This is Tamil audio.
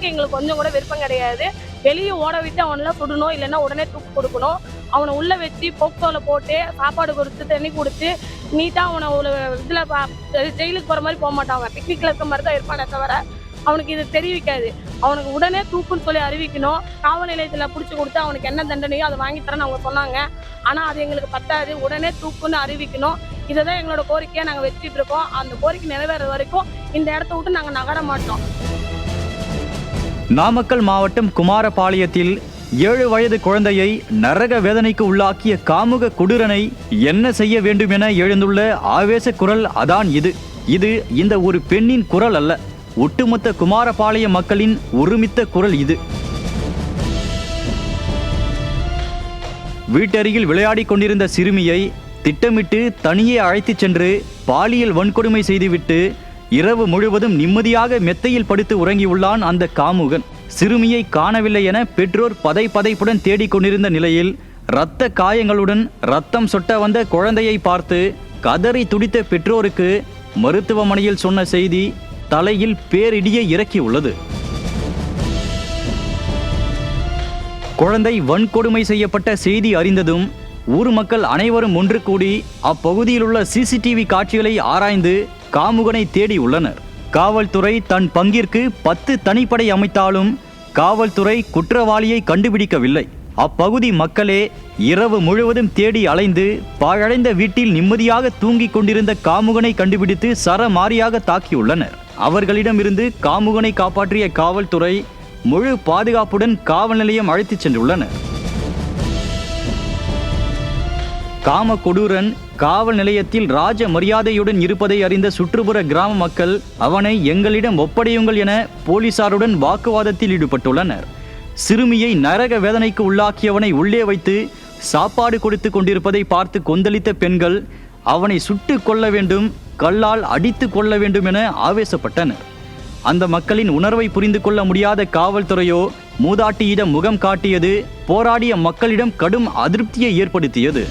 விடுறதுக்கு எங்களுக்கு கொஞ்சம் கூட விருப்பம் கிடையாது. வெளியே ஓட விட்டு அவனெல்லாம் சுடணும், இல்லைன்னா உடனே தூக்கு கொடுக்கணும். அவனை உள்ள வச்சு போக்சோவில் போட்டு சாப்பாடு கொடுத்து தண்ணி கொடுத்து நீட்டாக அவனை ஒரு இதில் ஜெயிலுக்கு போகிற மாதிரி போக மாட்டாங்க. பிக்னிக்கில் இருக்க மாதிரி தான் இருப்பானே தவிர அவனுக்கு இது தெரிவிக்காது. அவனுக்கு உடனே தூக்குன்னு சொல்லி அறிவிக்கணும். காவல் நிலையத்தில் பிடிச்சி கொடுத்து அவனுக்கு என்ன தண்டனையோ அதை வாங்கித்தரேன்னு அவங்க சொன்னாங்க. ஆனால் அது எங்களுக்கு பத்தாது. உடனே தூக்குன்னு அறிவிக்கணும். இதை தான் எங்களோட கோரிக்கையாக நாங்கள் வச்சுட்டு இருக்கோம். அந்த கோரிக்கை நிறைவேற வரைக்கும் இந்த இடத்த விட்டு நாங்கள் நகர மாட்டோம். நாமக்கல் மாவட்டம் குமாரபாளையத்தில் 7 வயது குழந்தையை நரக வேதனைக்கு உள்ளாக்கிய காமுக கொடூரனை என்ன செய்ய வேண்டும் என எழுந்துள்ள ஆவேச குரல் அதான் இது. இது இந்த ஒரு பெண்ணின் குரல் அல்ல, ஒட்டுமொத்த குமாரபாளைய மக்களின் ஒருமித்த குரல் இது. வீட்டருகில் விளையாடிக் கொண்டிருந்த சிறுமியை திட்டமிட்டு தனியே அழைத்துச் சென்று பாலியல் வன்கொடுமை செய்துவிட்டு இரவு முழுவதும் நிம்மதியாக மெத்தையில் படுத்து உறங்கியுள்ளான் அந்த காமுகன். சிறுமியை காணவில்லை என பெற்றோர் பதைப்புடன் தேடிக் கொண்டிருந்த நிலையில் இரத்த காயங்களுடன் ரத்தம் சொட்ட வந்த குழந்தையை பார்த்து கதறி துடித்த பெற்றோருக்கு மருத்துவமனையில் சொன்ன செய்தி தலையில் பேரிடியை இறக்கியுள்ளது. குழந்தை வன்கொடுமை செய்யப்பட்ட செய்தி அறிந்ததும் ஊர் மக்கள் அனைவரும் ஒன்று கூடி அப்பகுதியில் உள்ள சிசிடிவி காட்சிகளை ஆராய்ந்து காமுகனை தேடி உள்ளனர். காவல்துறை தன் பங்கிற்கு 10 தனிப்படை அமைத்தாலும் காவல்துறை குற்றவாளியை கண்டுபிடிக்கவில்லை. அப்பகுதி மக்களே இரவு முழுவதும் தேடி அலைந்து பாழடைந்த வீட்டில் நிம்மதியாக தூங்கிக் கொண்டிருந்த காமுகனை கண்டுபிடித்து சரமாரியாக தாக்கியுள்ளனர். அவர்களிடமிருந்து காமுகனை காப்பாற்றிய காவல்துறை முழு பாதுகாப்புடன் காவல் நிலையம் அழைத்துச் சென்றுள்ளனர். காம கொடூரன் காவல் நிலையத்தில் ராஜ மரியாதையுடன் இருப்பதை அறிந்த சுற்றுப்புற கிராம மக்கள் அவனை எங்களிடம் ஒப்படையுங்கள் என போலீசாருடன் வாக்குவாதத்தில் ஈடுபட்டுள்ளனர். சிறுமியை நரக வேதனைக்கு உள்ளாக்கியவனை உள்ளே வைத்து சாப்பாடு கொடுத்து கொண்டிருப்பதை பார்த்து கொந்தளித்த பெண்கள் அவனை சுட்டு கொள்ள வேண்டும், கல்லால் அடித்து கொள்ள வேண்டும் என ஆவேசப்பட்டனர். அந்த மக்களின் உணர்வை புரிந்து கொள்ள முடியாத காவல்துறையோ மூதாட்டியிடம் முகம் காட்டியது போராடிய மக்களிடம் கடும் அதிருப்தியை ஏற்படுத்தியது.